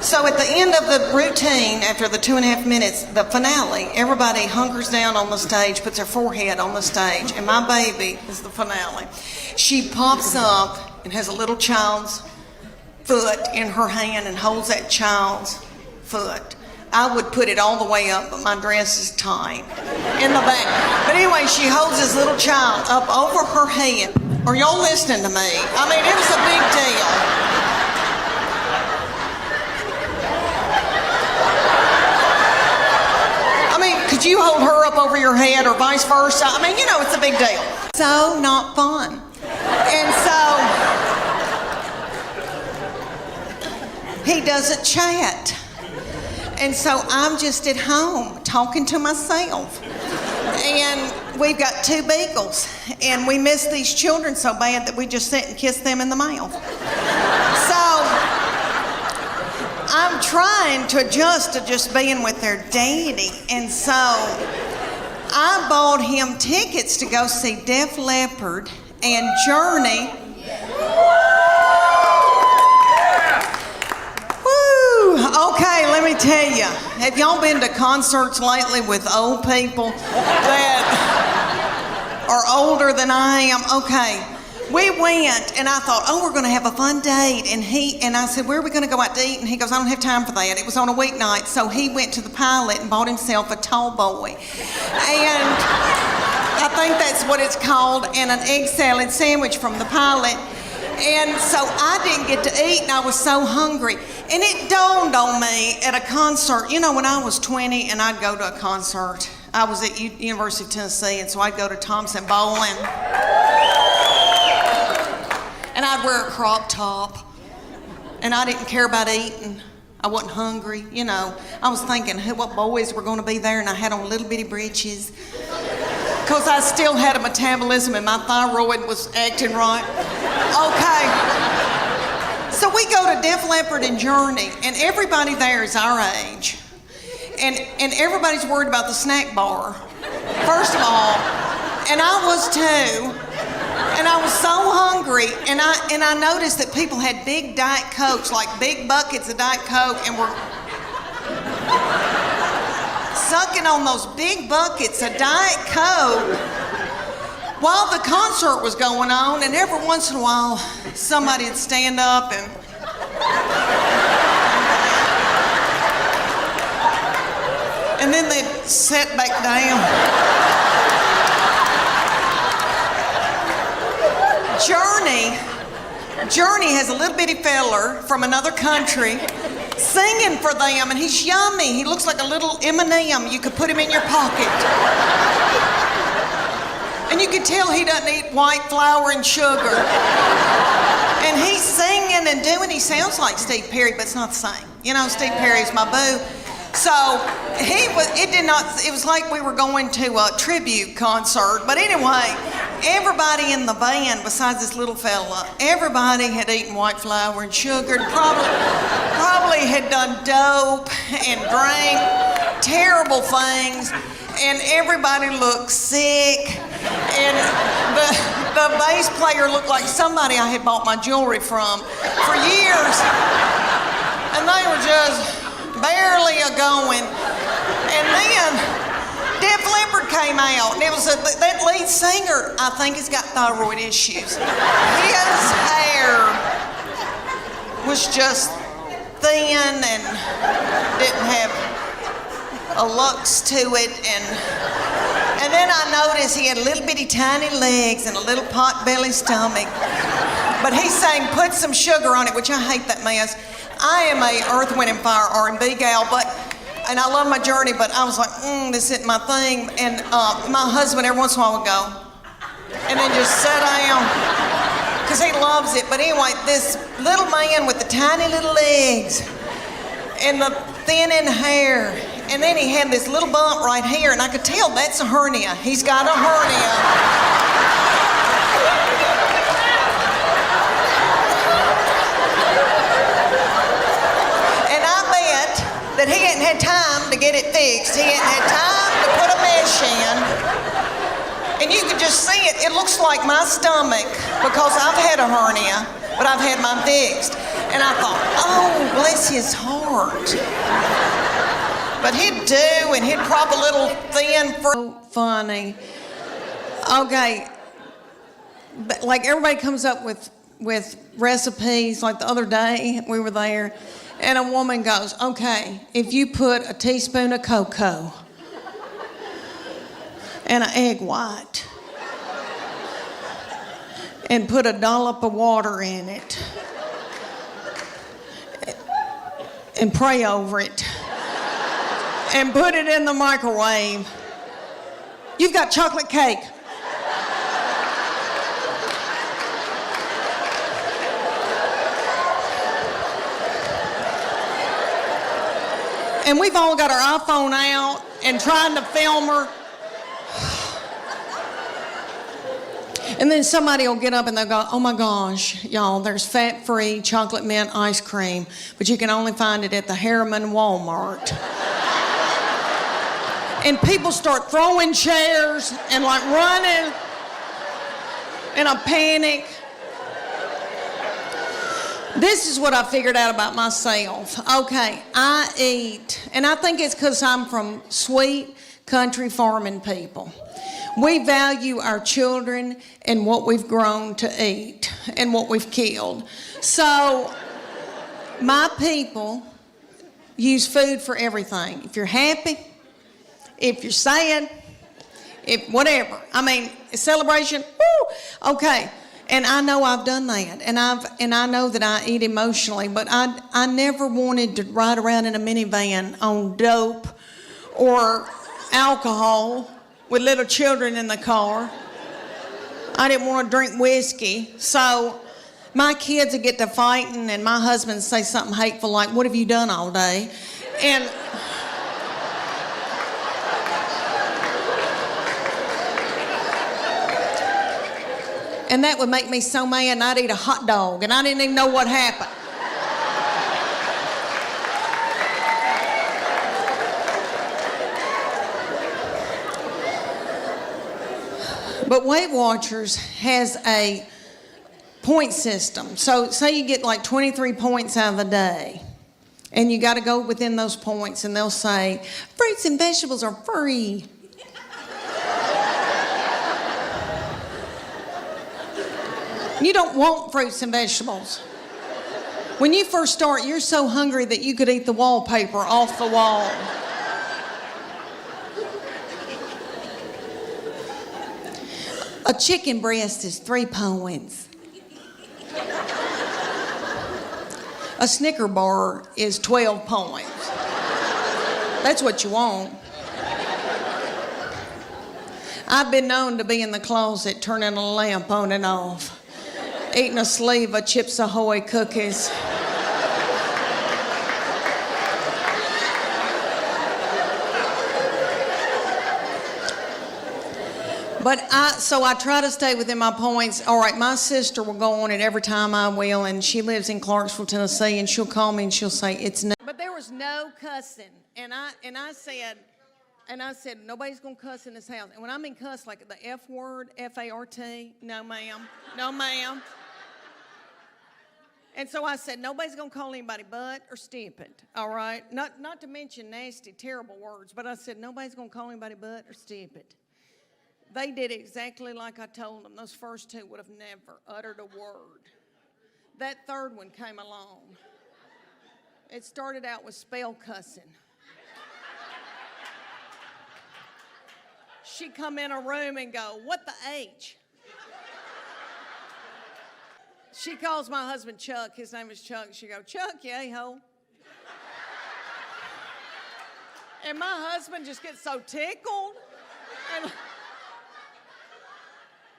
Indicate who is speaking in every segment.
Speaker 1: So at the end of the routine, after the 2.5 minutes, the finale, everybody hunkers down on the stage, puts their forehead on the stage, and my baby is the finale. She pops up and has a little child's foot in her hand and holds that child's foot. I would put it all the way up, but my dress is tight in the back. But anyway, she holds this little child up over her head. Are y'all listening to me? I mean, it was a big deal. Could you hold her up over your head or vice versa? I mean, you know, it's a big deal. So not fun. And so he doesn't chat. And so I'm just at home talking to myself. And we've got 2 beagles. And we miss these children so bad that we just sit and kiss them in the mouth. So I'm trying to adjust to just being with their daddy. And so I bought him tickets to go see Def Leppard and Journey. Woo! Okay, let me tell you. Have y'all been to concerts lately with old people that are older than I am? Okay. We went, and I thought, oh, we're going to have a fun date. And I said, where are we going to go out to eat? And he goes, I don't have time for that. It was on a weeknight. So he went to the Pilot and bought himself a tall boy. And I think that's what it's called, and an egg salad sandwich from the Pilot. And so I didn't get to eat, and I was so hungry. And it dawned on me at a concert. You know, when I was 20 and I'd go to a concert, I was at University of Tennessee, and so I'd go to Thompson Bowling. And I'd wear a crop top. And I didn't care about eating. I wasn't hungry, you know. I was thinking what boys were going to be there, and I had on little bitty breeches. Because I still had a metabolism and my thyroid was acting right. Okay. So we go to Def Leppard and Journey, and everybody there is our age. And everybody's worried about the snack bar, first of all. And I was too. And I was so hungry, and I noticed that people had big Diet Cokes, like big buckets of Diet Coke, and were sucking on those big buckets of Diet Coke while the concert was going on. And every once in a while, somebody would stand up and then they'd sit back down. Journey has a little bitty feller from another country singing for them, and he's yummy. He looks like a little M&M. You could put him in your pocket. And you can tell he doesn't eat white flour and sugar. And he's singing and doing, he sounds like Steve Perry, but it's not the same. You know, Steve Perry's my boo. So it was like we were going to a tribute concert. But anyway, everybody in the band, besides this little fella, everybody had eaten white flour and sugar, probably had done dope and drank terrible things, and everybody looked sick. And the bass player looked like somebody I had bought my jewelry from for years. And they were just barely a-going. And then Def Leppard came out, and it was that lead singer, I think, has got thyroid issues. His hair was just thin and didn't have a lux to it. And then I noticed he had little bitty tiny legs and a little pot-belly stomach. But he sang Put Some Sugar on It, which I hate that mess. I am a Earth, Wind, and Fire R&B gal, and I love my Journey, but I was like, this isn't my thing. And my husband every once in a while would go, and then just sit down, because he loves it. But anyway, this little man with the tiny little legs and the thinning hair, and then he had this little bump right here, and I could tell that's a hernia. He's got a hernia. That he hadn't had time to get it fixed. He hadn't had time to put a mesh in. And you could just see it. It looks like my stomach, because I've had a hernia. but I've had mine fixed. And I thought, oh, bless his heart. But he'd do, and he'd prop a little thin for... So funny. Okay. But like everybody comes up with recipes. Like the other day, we were there, and a woman goes, okay, if you put a teaspoon of cocoa and an egg white and put a dollop of water in it and pray over it and put it in the microwave, you've got chocolate cake. And we've all got our iPhone out and trying to film her. And then somebody will get up and they'll go, oh my gosh, y'all, there's fat-free chocolate mint ice cream, but you can only find it at the Harriman Walmart. And people start throwing chairs and like running in a panic. This is what I figured out about myself. Okay, I eat, and I think it's because I'm from sweet country farming people. We value our children and what we've grown to eat and what we've killed. So my people use food for everything. If you're happy, if you're sad, if whatever. I mean, a celebration, woo, okay. And I know I've done that, and I know that I eat emotionally, but I never wanted to ride around in a minivan on dope or alcohol with little children in the car. I didn't want to drink whiskey, so my kids would get to fighting, and my husband would say something hateful like, "What have you done all day?" And that would make me so mad, and I'd eat a hot dog, and I didn't even know what happened. But Weight Watchers has a point system. So say you get like 23 points out of the day, and you got to go within those points, and they'll say, fruits and vegetables are free. You don't want fruits and vegetables. When you first start, you're so hungry that you could eat the wallpaper off the wall. A chicken breast is 3 points. A Snicker bar is 12 points. That's what you want. I've been known to be in the closet turning a lamp on and off, eating a sleeve of Chips Ahoy cookies. So I try to stay within my points. All right, my sister will go on it every time I will, and she lives in Clarksville, Tennessee, and she'll call me and she'll say, it's no. But there was no cussing, and I said, nobody's gonna cuss in this house. And when I mean cuss, like the F word, F-A-R-T, no ma'am, no ma'am. And so I said, nobody's gonna call anybody butt or stupid, all right? Not to mention nasty, terrible words, but I said, nobody's gonna call anybody butt or stupid. They did exactly like I told them. Those first two would have never uttered a word. That third one came along. It started out with spell cussing. She'd come in a room and go, what the H? She calls my husband Chuck. His name is Chuck. She go, Chuck, you a-hole. And my husband just gets so tickled.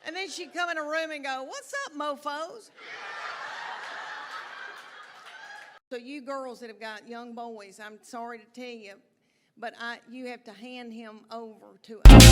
Speaker 1: And then she'd come in a room and go, what's up, mofos? So you girls that have got young boys, I'm sorry to tell you, but you have to hand him over to us.